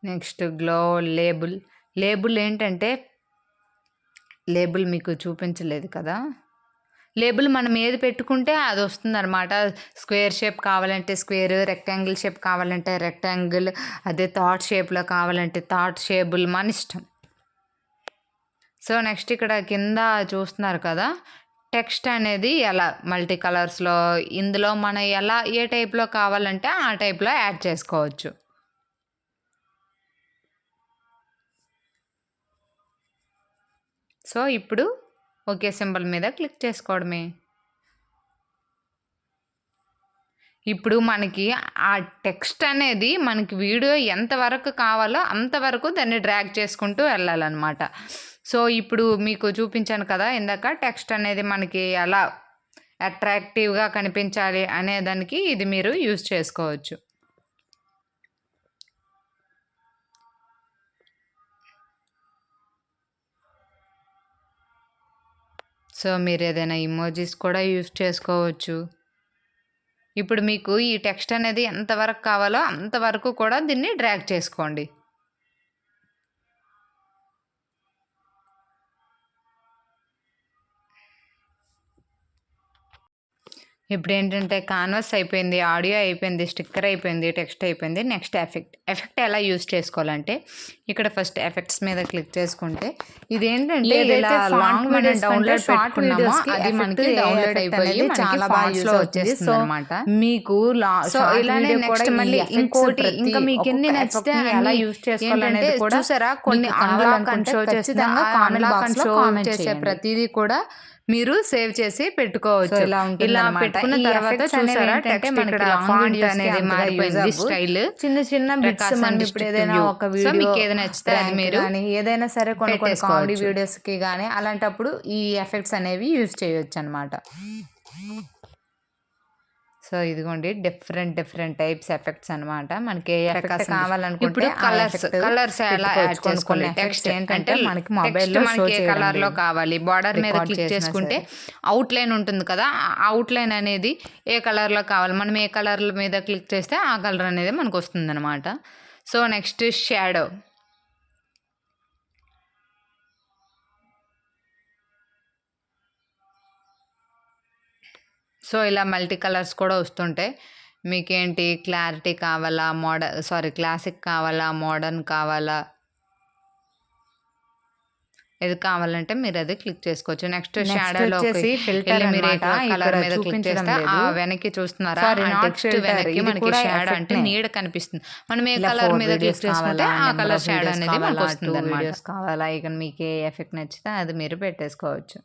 Next glow label. లేబుల్ ఏంటంటే లేబుల్ మీకు చూపించలేదు కదా! లేబుల్ మనం ఏది పెట్టుకుంటే అది వస్తుందనమాట. స్క్వేర్ షేప్ కావాలంటే స్క్వేర్, రెక్టాంగిల్ షేప్ కావాలంటే రెక్టాంగిల్, అదే థాట్ షేప్‌లో కావాలంటే థాట్ షేబుల్ మన ఇష్టం. సో, నెక్స్ట్ ఇక్కడ కింద చూస్తున్నారు కదా! టెక్స్ట్ అనేది ఎలా మల్టీ కలర్స్‌లో ఇందులో మనం ఏ టైప్‌లో కావాలంటే ఆ టైప్‌లో యాడ్ చేసుకోవచ్చు. సో, ఇప్పుడు ఓకే సింబల్ మీద క్లిక్ చేసుకోవడమే. ఇప్పుడు మనకి ఆ టెక్స్ట్ అనేది మనకి వీడియో ఎంతవరకు కావాలో అంతవరకు దాన్ని డ్రాగ్ చేసుకుంటూ వెళ్ళాలన్నమాట. సో, ఇప్పుడు మీకు చూపించాను కదా! ఇందాక టెక్స్ట్ అనేది మనకి ఎలా అట్రాక్టివ్‌గా కనిపించాలి అనే దానికి ఇది మీరు యూజ్ చేసుకోవచ్చు. సో, మీరు ఏదైనా ఇమోజీస్ కూడా యూజ్ చేసుకోవచ్చు. ఇప్పుడు మీకు ఈ టెక్స్ట్ అనేది ఎంతవరకు కావాలో అంతవరకు కూడా దీన్ని డ్రాగ్ చేసుకోండి. ఇప్పుడేంటంటే కాన్వాస్ అయిపోయింది, ఆడియో అయిపోయింది, స్టిక్కర్ అయిపోయింది, టెక్స్ట్ అయిపోయింది. Next effect. ఎఫెక్ట్ ఎలా యూజ్ చేసుకోవాలంటే ఇక్కడ ఫస్ట్ ఎఫెక్ట్స్ మీద క్లిక్ చేసుకుంటే ఇదేంటంటే ఇలా లాంగ్ మనం డౌన్లోడ్ పెట్టుకున్నామో అది మనకి డౌన్లోడ్ అయిపోయి చాలా ఫాస్ట్‌లో వచ్చేస్తుందన్నమాట. మీకు సో ఇలానే నెక్స్ట్ మళ్ళీ ఇంకోటి ఇంకా మీకు ఎన్ని నచ్చితే ఎలా యూజ్ చేసుకోవాలనేది కూడా చూసారా కొన్ని అన్లాక్ అండ్ షో చేస్తాను. అన్లాక్ అండ్ షో చేసే ప్రతిదీ కూడా మీరు సేవ్ చేసి పెట్టుకోవచ్చు. ఇలా పెట్టుకున్న తర్వాత చూసారా టెక్స్ట్ ఇక్కడ ఫాంట్ అనేది మారిపోయింది స్టైల్. చిన్న చిన్న బిట్స్ మనం ఇప్పుడు ఏదైనా ఒక వీడియో మీకు ఏది నచ్చితే అది మీరు ఏదైనా సరే కొన్ని కామెడీ వీడియోస్కి కానీ అలాంటప్పుడు ఈ ఎఫెక్ట్స్ అనేవి యూజ్ చేయొచ్చు అనమాట. సో ఇదిగోండి డిఫరెంట్ టైప్స్ ఎఫెక్ట్స్ అనమాట. మనకి ఏ ఎఫెక్ట్ కావాలనుకుంటే ఇప్పుడు కలర్స్ ఎలా యాడ్ చేసుకోవాలి. టెక్స్ట్ ఏంటంటే మనకి మొబైల్లో మనకి ఏ కలర్లో కావాలి బార్డర్ మీద క్లిక్ చేసుకుంటే అవుట్ లైన్ ఉంటుంది కదా, అవుట్ లైన్ అనేది ఏ కలర్లో కావాలి మనం ఏ కలర్ మీద క్లిక్ చేస్తే ఆ కలర్ అనేది మనకు వస్తుంది అనమాట. So next shadow. సో ఇలా మల్టీ కలర్స్ కూడా వస్తుంటాయి. మీకేంటి క్లారిటీ కావాలా, క్లాసిక్ కావాలా, మోడర్న్ కావాలా, ఏది కావాలంటే మీరు అది క్లిక్ చేసుకోవచ్చు. నెక్స్ట్ షాడోలో వచ్చేసి ఫిల్టర్ మీరు కలర్ మీద క్లిక్ చేస్తే ఆ వెనక్కి చూస్తున్నారా టెక్స్ట్ వెనక్కి మనకి షాడో అంటే నీడ కనిపిస్తుంది. మనం ఏ కలర్ మీద క్లిక్ చేసుకుంటే ఆ కలర్ షాడో అనేది మనకు వస్తుంది అన్నమాట. కావాలా ఇక మీకు ఏ ఎఫెక్ట్ నచ్చితే అది మీరు పెట్టేసుకోవచ్చు.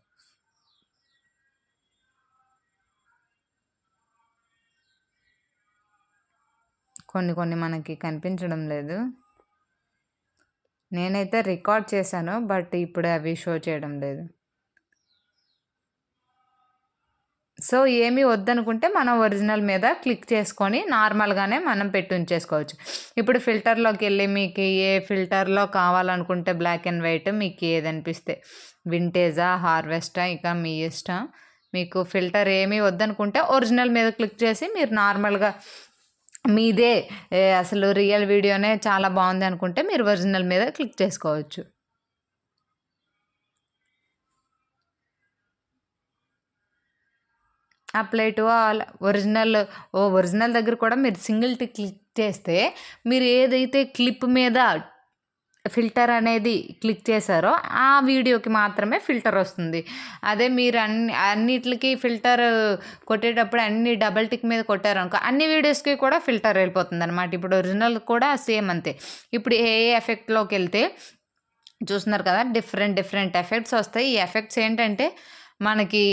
కొన్ని మనకి కనిపించడం లేదు. నేనైతే రికార్డ్ చేశాను బట్ ఇప్పుడు అవి షో చేయడం లేదు. సో ఏమీ వద్దనుకుంటే మనం ఒరిజినల్ మీద క్లిక్ చేసుకొని నార్మల్గానే మనం పెట్టి ఉంచేసుకోవచ్చు. ఇప్పుడు ఫిల్టర్లోకి వెళ్ళి మీకు ఏ ఫిల్టర్లో కావాలనుకుంటే బ్లాక్ అండ్ వైట్ మీకు ఏది అనిపిస్తే వింటేజా, హార్వెస్టా ఇక మీ ఇష్టం. మీకు ఫిల్టర్ ఏమీ వద్దనుకుంటే ఒరిజినల్ మీద క్లిక్ చేసి మీరు నార్మల్గా మీదే అసలు రియల్ వీడియోనే చాలా బాగుంది అనుకుంటే మీరు ఒరిజినల్ మీద క్లిక్ చేసుకోవచ్చు. అప్లై టు ఆల్ ఒరిజినల్ దగ్గర కూడా మీరు సింగిల్ టిక్ క్లిక్ చేస్తే మీరు ఏదైతే క్లిప్ మీద ఫిల్టర్ అనేది క్లిక్ చేశారో ఆ వీడియోకి మాత్రమే ఫిల్టర్ వస్తుంది. అదే మీరు అన్నిటికి ఫిల్టర్ కొట్టేటప్పుడు అన్ని డబల్ టిక్ మీద కొట్టారనుకో అన్ని వీడియోస్కి కూడా ఫిల్టర్ వెళ్ళిపోతుంది అనమాట. ఇప్పుడు ఒరిజినల్ కూడా సేమ్ అంతే. ఇప్పుడు ఏ ఎఫెక్ట్లోకి వెళ్తే చూస్తున్నారు కదా డిఫరెంట్ ఎఫెక్ట్స్ వస్తాయి. ఈ ఎఫెక్ట్స్ ఏంటంటే మనకి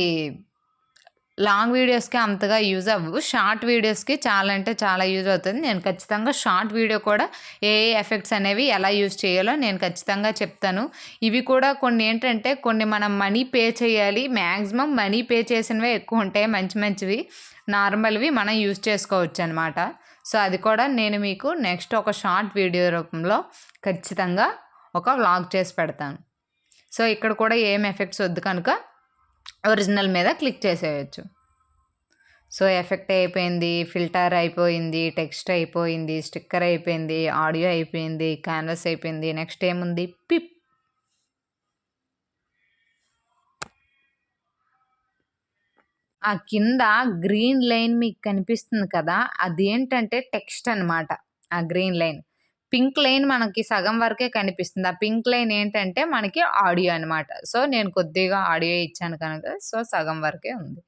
లాంగ్ వీడియోస్కి అంతగా యూజ్ అవ్వవు. షార్ట్ వీడియోస్కి చాలా అంటే చాలా యూజ్ అవుతుంది. నేను ఖచ్చితంగా షార్ట్ వీడియో కూడా ఏ ఎఫెక్ట్స్ అనేవి ఎలా యూజ్ చేయాలో నేను ఖచ్చితంగా చెప్తాను. ఇవి కూడా కొన్ని ఏంటంటే కొన్ని మనం మనీ పే చేయాలి. మ్యాక్సిమం మనీ పే చేసినవే ఎక్కువ ఉంటాయి. మంచివి నార్మల్వి మనం యూజ్ చేసుకోవచ్చు అనమాట. సో అది కూడా నేను మీకు నెక్స్ట్ ఒక షార్ట్ వీడియో రూపంలో ఖచ్చితంగా ఒక వ్లాగ్ చేసి పెడతాను. సో ఇక్కడ కూడా ఏం ఎఫెక్ట్స్ వద్దు కనుక ఒరిజినల్ మీద క్లిక్ చేసేయచ్చు. సో ఎఫెక్ట్ అయిపోయింది, ఫిల్టర్ అయిపోయింది, టెక్స్ట్ అయిపోయింది, స్టిక్కర్ అయిపోయింది, ఆడియో అయిపోయింది, క్యాన్వాస్ అయిపోయింది. నెక్స్ట్ ఏముంది? పిప్. ఆ కింద గ్రీన్ లైన్ మీకు కనిపిస్తుంది కదా, అదేంటంటే టెక్స్ట్ అనమాట. ఆ గ్రీన్ లైన్. పింక్ లైన్ మనకి సగం వరకే కనిపిస్తుంది. ఆ పింక్ లైన్ ఏంటంటే మనకి ఆడియో అనమాట. సో నేను కొద్దిగా ఆడియో ఇచ్చాను కనుక సో సగం వరకే ఉంది.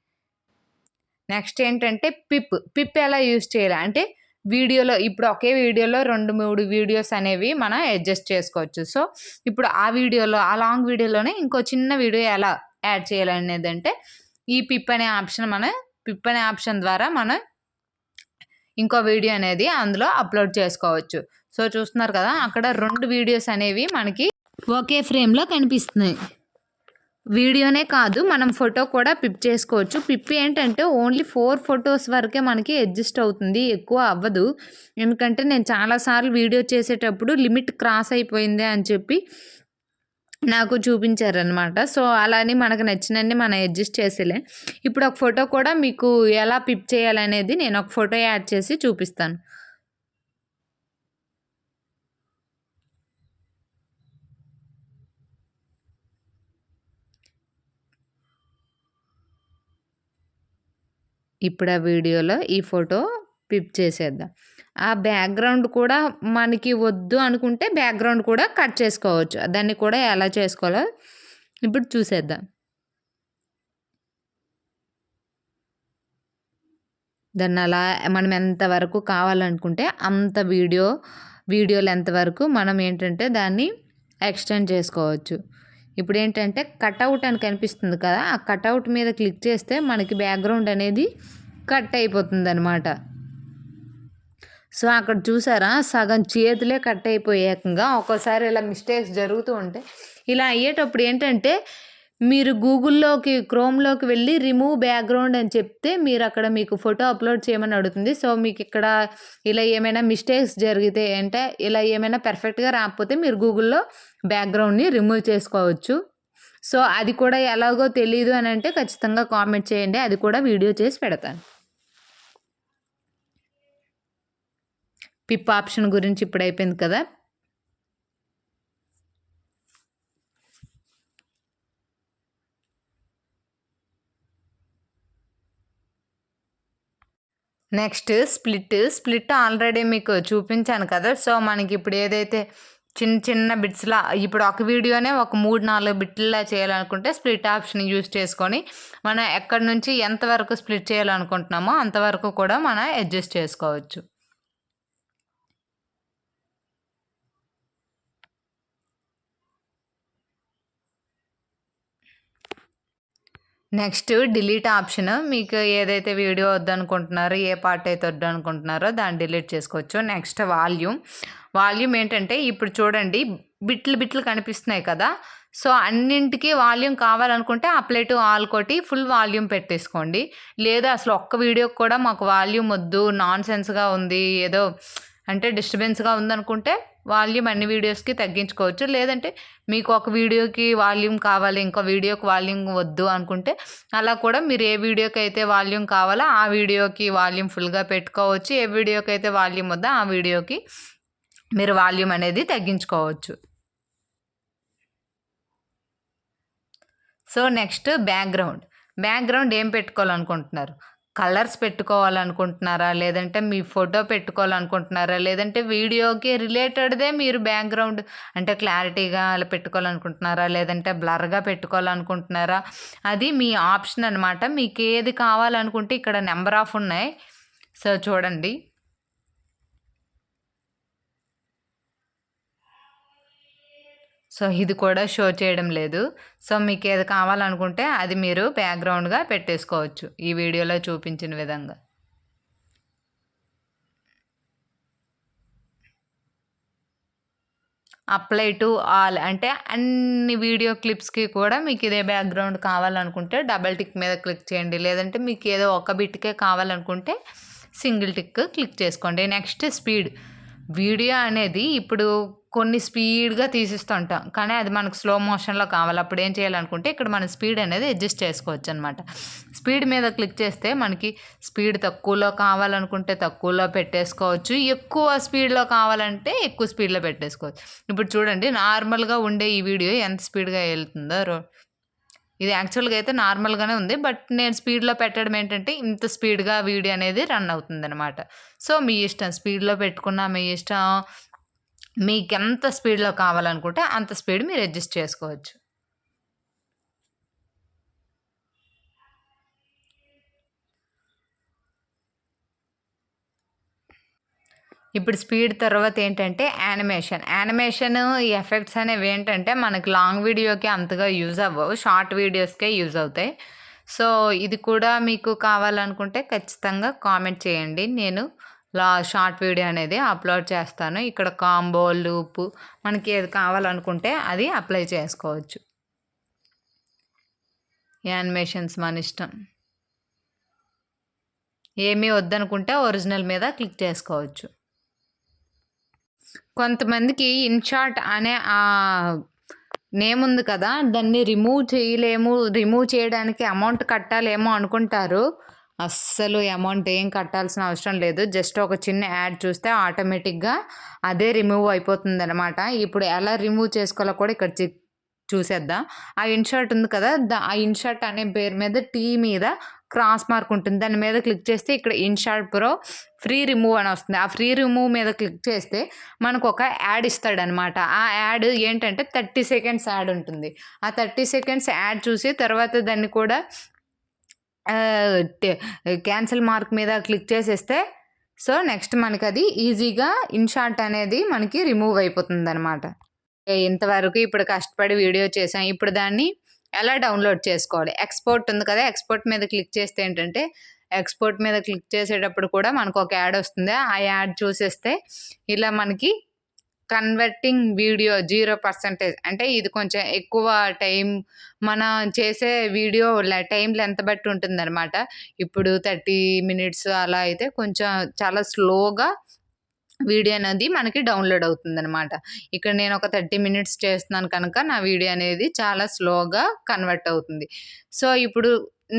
నెక్స్ట్ ఏంటంటే పిప్. పిప్ ఎలా యూజ్ చేయాలి అంటే వీడియోలో ఇప్పుడు ఒకే వీడియోలో 2, 3 వీడియోస్ అనేవి మనం అడ్జస్ట్ చేసుకోవచ్చు. సో ఇప్పుడు ఆ వీడియోలో ఆ లాంగ్ వీడియోలోనే ఇంకో చిన్న వీడియో ఎలా యాడ్ చేయాలనేదంటే ఈ పిప్ అనే ఆప్షన్ ద్వారా మనం ఇంకో వీడియో అనేది అందులో అప్లోడ్ చేసుకోవచ్చు. సో చూస్తున్నారు కదా, అక్కడ 2 వీడియోస్ అనేవి మనకి ఒకే ఫ్రేమ్లో కనిపిస్తున్నాయి. వీడియోనే కాదు, మనం ఫోటో కూడా పిప్ చేసుకోవచ్చు. పిప్ ఏంటంటే ఓన్లీ 4 ఫొటోస్ వరకే మనకి అడ్జస్ట్ అవుతుంది, ఎక్కువ అవ్వదు. ఎందుకంటే నేను చాలాసార్లు వీడియో చేసేటప్పుడు లిమిట్ క్రాస్ అయిపోయింది అని చెప్పి నాకు చూపించారనమాట. సో అలాని మనకు నచ్చినన్ని మనం అడ్జస్ట్ చేసేలే. ఇప్పుడు ఒక ఫోటో కూడా మీకు ఎలా పిప్ చేయాలనేది నేను ఒక ఫోటో యాడ్ చేసి చూపిస్తాను. ఇప్పుడు ఆ వీడియోలో ఈ ఫోటో పిప్ చేసేద్దాం. ఆ బ్యాక్గ్రౌండ్ కూడా మనకి వద్దు అనుకుంటే బ్యాక్గ్రౌండ్ కూడా కట్ చేసుకోవచ్చు. దాన్ని కూడా ఎలా చేసుకోవాలో ఇప్పుడు చూసేద్దాం. దాన్ని అలా మనం ఎంతవరకు కావాలనుకుంటే అంత వీడియో లెంత్ వరకు మనం ఏంటంటే దాన్ని ఎక్స్టెండ్ చేసుకోవచ్చు. ఇప్పుడు ఏంటంటే కట్అవుట్ అని కనిపిస్తుంది కదా, ఆ కట్అవుట్ మీద క్లిక్ చేస్తే మనకి బ్యాక్గ్రౌండ్ అనేది కట్ అయిపోతుంది అనమాట. సో అక్కడ చూసారా, సగం చేతులే కట్ అయిపోయాకంగా ఒక్కోసారి ఇలా మిస్టేక్స్ జరుగుతూ ఉంటాయి. ఇలా అయ్యేటప్పుడు ఏంటంటే మీరు క్రోమ్లోకి వెళ్ళి రిమూవ్ బ్యాక్గ్రౌండ్ అని చెప్తే మీరు అక్కడ మీకు ఫోటో అప్లోడ్ చేయమని అడుగుతుంది. సో మీకు ఇక్కడ ఇలా ఏమైనా మిస్టేక్స్ జరిగితే అంటే ఇలా ఏమైనా పర్ఫెక్ట్గా రాకపోతే మీరు గూగుల్లో బ్యాక్గ్రౌండ్ని రిమూవ్ చేసుకోవచ్చు. సో అది కూడా ఎలాగో తెలీదు అని అంటే ఖచ్చితంగా కామెంట్ చేయండి, అది కూడా వీడియో చేసి పెడతాను. పిప్ ఆప్షన్ గురించి ఇప్పుడు అయిపోయింది కదా. నెక్స్ట్ స్ప్లిట్ ఆల్రెడీ మీకు చూపించాను కదా. సో మనకి ఇప్పుడు ఏదైతే చిన్న చిన్న బిట్స్లా ఇప్పుడు ఒక వీడియోనే ఒక 3-4 బిట్లా చేయాలనుకుంటే స్ప్లిట్ ఆప్షన్ యూజ్ చేసుకొని మనం ఎక్కడి నుంచి ఎంతవరకు స్ప్లిట్ చేయాలనుకుంటున్నామో అంతవరకు కూడా మనం అడ్జస్ట్ చేసుకోవచ్చు. Next delete option. మీకు ఏదైతే వీడియో వద్దనుకుంటున్నారో, ఏ పార్ట్ అయితే వద్దనుకుంటున్నారో దాన్ని డిలీట్ చేసుకోవచ్చు. నెక్స్ట్ వాల్యూమ్ ఏంటంటే ఇప్పుడు చూడండి బిట్లు కనిపిస్తున్నాయి కదా. సో అన్నింటికి వాల్యూమ్ కావాలనుకుంటే అప్లై టు ఆల్ కొట్టి ఫుల్ వాల్యూమ్ పెట్టేసుకోండి. లేదా అసలు ఒక్క వీడియోకి కూడా మాకు వాల్యూమ్ వద్దు, నాన్ సెన్స్గా ఉంది, ఏదో అంటే డిస్టర్బెన్స్గా ఉందనుకుంటే వాల్యూమ్ అన్ని వీడియోస్కి తగ్గించుకోవచ్చు. లేదంటే మీకు ఒక వీడియోకి వాల్యూమ్ కావాలి, ఇంకో వీడియోకి వాల్యూమ్ వద్దు అనుకుంటే అలా కూడా మీరు ఏ వీడియోకి అయితే వాల్యూమ్ కావాలో ఆ వీడియోకి వాల్యూమ్ ఫుల్గా పెట్టుకోవచ్చు. ఏ వీడియోకి అయితే వాల్యూమ్ వద్దో ఆ వీడియోకి మీరు వాల్యూమ్ అనేది తగ్గించుకోవచ్చు. సో నెక్స్ట్ బ్యాక్గ్రౌండ్ ఏం పెట్టుకోవాలనుకుంటున్నారు? కలర్స్ పెట్టుకోవాలనుకుంటున్నారా, లేదంటే మీ ఫోటో పెట్టుకోవాలనుకుంటున్నారా, లేదంటే వీడియోకి రిలేటెడ్దే మీరు బ్యాక్గ్రౌండ్ అంటే క్లారిటీగా అలా పెట్టుకోవాలనుకుంటున్నారా, లేదంటే బ్లర్గా పెట్టుకోవాలనుకుంటున్నారా, అది మీ ఆప్షన్ అనమాట. మీకు ఏది కావాలనుకుంటే ఇక్కడ నెంబర్ ఆఫ్ ఉన్నాయి. సో చూడండి, సో ఇది కూడా షో చేయడం లేదు. సో మీకు ఏది కావాలనుకుంటే అది మీరు బ్యాక్గ్రౌండ్గా పెట్టేసుకోవచ్చు ఈ వీడియోలో చూపించిన విధంగా. అప్లై టు ఆల్ అంటే అన్ని వీడియో క్లిప్స్కి కూడా మీకు ఇదే బ్యాక్గ్రౌండ్ కావాలనుకుంటే డబల్ టిక్ మీద క్లిక్ చేయండి. లేదంటే మీకు ఏదో ఒక బిట్కే కావాలనుకుంటే సింగిల్ టిక్ క్లిక్ చేసుకోండి. నెక్స్ట్ వీడియో అనేది ఇప్పుడు కొన్ని స్పీడ్‌గా తీసిస్తుంటాం. కానీ అది మనకు స్లో మోషన్‌లో కావాలి. అప్పుడు ఏం చేయాలనుకుంటే ఇక్కడ మనం స్పీడ్ అనేది అడ్జస్ట్ చేసుకోవచ్చనమాట. స్పీడ్ మీద క్లిక్ చేస్తే మనకి స్పీడ్ తక్కువలో కావాలనుకుంటే తక్కువలో పెట్టేసుకోవచ్చు. ఎక్కువ స్పీడ్‌లో కావాలంటే ఎక్కువ స్పీడ్‌లో పెట్టేసుకోవచ్చు. ఇప్పుడు చూడండి నార్మల్‌గా ఉండే ఈ వీడియో ఎంత స్పీడ్‌గా ఎళ్తుందో ఇది యాక్చువల్‌గా అయితే నార్మల్‌గానే ఉంది. బట్ నేను స్పీడ్‌లో పెట్టడం ఏంటంటే ఇంత స్పీడ్‌గా వీడియో అనేది రన్ అవుతుందనమాట. సో, మీ ఇష్టం స్పీడ్‌లో పెట్టుకున్నా మీ ఇష్టం. మీకెంత స్పీడ్‌లో కావాలనుకుంటే అంత స్పీడ్ మీరు అడ్జస్ట్ చేసుకోవచ్చు. ఇప్పుడు స్పీడ్ తర్వాత ఏంటంటే యానిమేషన్. యానిమేషన్ ఈ ఎఫెక్ట్స్ అనేవి ఏంటంటే మనకి లాంగ్ వీడియోకి అంతగా యూజ్ అవ్వవు. షార్ట్ వీడియోస్‌కే యూజ్ అవుతాయి. సో, ఇది కూడా మీకు కావాలనుకుంటే ఖచ్చితంగా కామెంట్ చేయండి. నేను షార్ట్ వీడియో అనేది అప్‌లోడ్ చేస్తాను. ఇక్కడ కాంబో, లూపు మనకి ఏది కావాలనుకుంటే అది అప్లై చేసుకోవచ్చు. యానిమేషన్స్ మనిష్టం. ఏమీ వద్దనుకుంటే ఒరిజినల్ మీద క్లిక్ చేసుకోవచ్చు. కొంతమందికి ఇన్‌షాట్ అనే నేమ్ ఉంది కదా! దాన్ని రిమూవ్ చేయలేము. రిమూవ్ చేయడానికి అమౌంట్ కట్టాలేమో అనుకుంటారు. అస్సలు అమౌంట్ ఏం కట్టాల్సిన అవసరం లేదు. జస్ట్ ఒక చిన్న యాడ్ చూస్తే ఆటోమేటిక్‌గా అదే రిమూవ్ అయిపోతుందనమాట. ఇప్పుడు ఎలా రిమూవ్ చేసుకోవాలో కూడా ఇక్కడ చూసేద్దాం. ఆ ఇన్‌షాట్ ఉంది కదా! ఆ ఇన్‌షాట్ అనే పేరు మీద టీ మీద క్రాస్ మార్క్ ఉంటుంది. దాని మీద క్లిక్ చేస్తే ఇక్కడ ఇన్‌షాట్ ప్రో ఫ్రీ రిమూవ్ అని వస్తుంది. ఆ ఫ్రీ రిమూవ్ మీద క్లిక్ చేస్తే మనకొక యాడ్ ఇస్తాడనమాట. ఆ యాడ్ ఏంటంటే 30 సెకండ్స్ యాడ్ ఉంటుంది. ఆ 30 సెకండ్స్ యాడ్ చూసి తర్వాత దాన్ని కూడా క్యాన్సిల్ మార్క్ మీద క్లిక్ చేసేస్తే సో, నెక్స్ట్ మనకది ఈజీగా ఇన్‌షాట్ అనేది మనకి రిమూవ్ అయిపోతుందనమాట. ఇంతవరకు ఇప్పుడు కష్టపడి వీడియో చేశాం. ఇప్పుడు దాన్ని ఎలా డౌన్‌లోడ్ చేసుకోవాలి? ఎక్స్‌పోర్ట్ ఉంది కదా! ఎక్స్‌పోర్ట్ మీద క్లిక్ చేస్తే ఏంటంటే, ఎక్స్‌పోర్ట్ మీద క్లిక్ చేసేటప్పుడు కూడా మనకొక యాడ్ వస్తుంది. ఆ యాడ్ చూసేస్తే ఇలా మనకి కన్వర్టింగ్ వీడియో 0% అంటే ఇది కొంచెం ఎక్కువ టైం మనం చేసే వీడియో టైం లెంత్ బట్టి ఉంటుందనమాట. ఇప్పుడు 30 మినిట్స్ అలా అయితే కొంచెం చాలా స్లోగా వీడియో అనేది మనకి డౌన్‌లోడ్ అవుతుందనమాట. ఇక్కడ నేను ఒక 30 మినిట్స్ చేస్తున్నాను కనుక నా వీడియో అనేది చాలా స్లోగా కన్వర్ట్ అవుతుంది. సో, ఇప్పుడు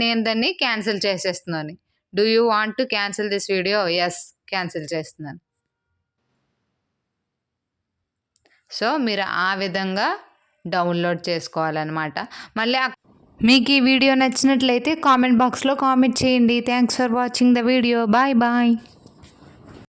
నేను దాన్ని క్యాన్సిల్ చేసేస్తున్నాను. Do you want to cancel this video? Yes. Cancel చేస్తున్నాను. సో, మీరు ఆ విధంగా డౌన్‌లోడ్ చేసుకోవాలనమాట. మళ్ళీ మీకు ఈ వీడియో నచ్చినట్లయితే కామెంట్ బాక్స్‌లో కామెంట్ చేయండి. Thanks for watching the video. Bye bye.